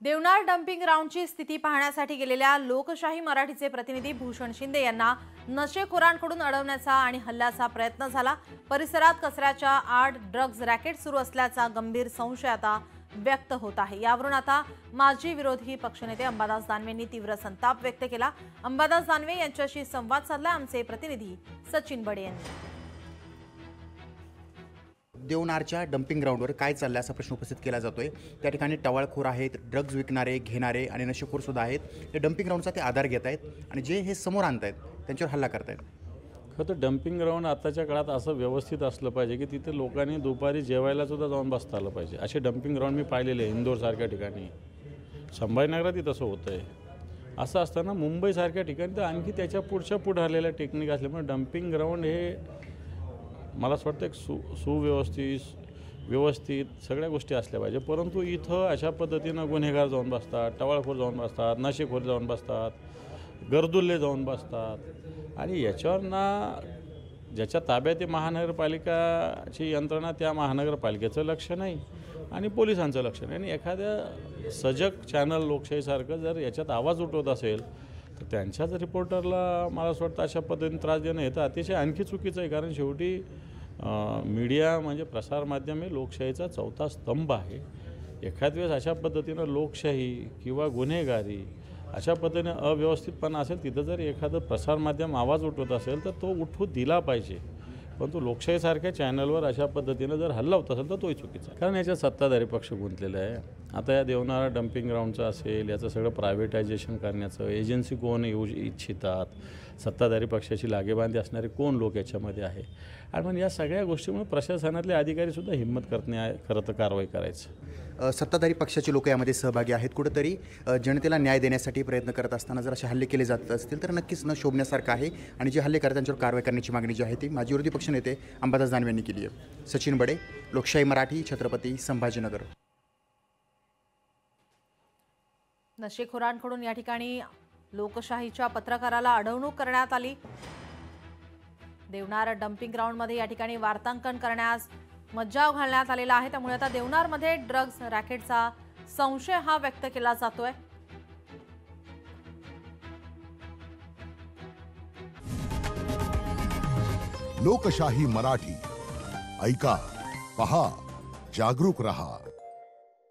Deonar dumping ग्राउंडची स्थिती पाहण्यासाठी गेलेल्या लोकशाही मराठीचे प्रतिनिधी भूषण शिंदे यांना नशेखोरांकडून अडवण्याचा आणि हल्ल्याचा प्रयत्न झाला। परिसरात कचऱ्याच्या आड ड्रग्ज रॅकेट सुरू असल्याचा गंभीर संशय आता व्यक्त होत आहे। यावरून आता माजी विरोधी पक्षनेते अंबादास दानवे यांनी तीव्र संताप व्यक्त केला। अंबादास दानवे यांच्याशी संवाद साधला आमचे प्रतिनिधी सचिन बडे यांनी। देवनारच्या डम्पिंग ग्राउंडवर काय चाललं असा प्रश्न उपस्थित केला जातोय। त्या ठिकाणी टवाळखोर आहेत, ड्रग्ज विकणारे, घेणारे आणि नशेखोर सुद्धा आहेत। ते डम्पिंग ग्राउंडचा ते आधार घेत आहेत आणि जे हे समोर आणतायत त्यांच्यावर हल्ला करतायत। खरं तर डम्पिंग ग्राउंड आताच्या काळात असं व्यवस्थित असलं पाहिजे की तिथे लोकांनी दुपारी जेवायला सुद्धा जाऊन बसता आलं पाहिजे। असे डम्पिंग ग्राउंड मी पाहिलेले आहे इंदोरसारख्या ठिकाणी, संभाजीनगरातही तसं होतं आहे। असं असताना मुंबईसारख्या ठिकाणी तर आणखी त्याच्या पुढे आलेल्या टेक्निक असल्यामुळे डम्पिंग ग्राउंड हे मला असं वाटतं एक व्यवस्थित सगळ्या गोष्टी असल्या पाहिजे। परंतु इथं अशा पद्धतीनं गुन्हेगार जाऊन बसतात, टवाळखोर जाऊन बसतात, नशेखोर जाऊन बसतात, गरदुल्ले जाऊन बसतात आणि याच्यावर ना ज्याच्या ताब्यात आहे महानगरपालिकाची यंत्रणा त्या महानगरपालिकेचं लक्ष नाही आणि पोलिसांचं लक्ष नाही आणि एखाद्या सजग चॅनल लोकशाहीसारखं जर याच्यात आवाज उठवत असेल तर त्यांच्याच रिपोर्टरला मला असं वाटतं अशा पद्धतीने त्रास देणं हे तर अतिशय आणखी चुकीचं आहे। कारण शेवटी मीडिया म्हणजे प्रसारमाध्यम हे लोकशाहीचा चौथा स्तंभ आहे। एखाद वेळेस अशा पद्धतीनं लोकशाही किंवा गुन्हेगारी अशा पद्धतीने अव्यवस्थितपणा असेल तिथं जर एखादं प्रसारमाध्यम आवाज उठवत असेल तर तो उठवू दिला पाहिजे। परंतु लोकशाहीसारख्या चॅनलवर अशा पद्धतीनं जर हल्ला होत असेल तर तोही चुकीचा आहे। कारण याच्यात सत्ताधारी पक्ष गुंतलेला आहे। आता या देवनार डम्पिंग ग्राउंडचं असेल, याचं सगळं प्रायव्हेटायझेशन करण्याचं एजन्सी कोण येऊ इच्छितात, सत्ताधारी पक्षाची लागेबांधी असणारे कोण लोक याच्यामध्ये आहे आणि मग या सगळ्या गोष्टीमुळे प्रशासनातले अधिकारीसुद्धा हिंमत करत कारवाई करायचं। सत्ताधारी पक्षाचे लोक यामध्ये सहभागी आहेत। कुठेतरी जनतेला न्याय देण्यासाठी प्रयत्न करत असताना जर असे हल्ले केले जात असतील तर नक्कीच न शोभण्यासारखं आहे आणि जे हल्ले करतात त्यांच्यावर कारवाई करण्याची मागणी जी आहे ती माजी विरोधी पक्षनेते अंबादास दानवे यांनी केली आहे। सचिन बडे, लोकशाही मराठी, छत्रपती संभाजीनगर। नशेखोरांकडून या ठिकाणी लोकशाहीच्या पत्रकाराला अडवणूक करण्यात आली। देवनार डम्पिंग ग्राउंडमध्ये या ठिकाणी वार्तांकन करण्यास मज्जाव घालण्यात आलेला आहे। त्यामुळे आता देवनारमध्ये ड्रग्ज रॅकेटचा संशय हा व्यक्त केला जातोय। लोकशाही मराठी ऐका, पहा, जागरूक रहा।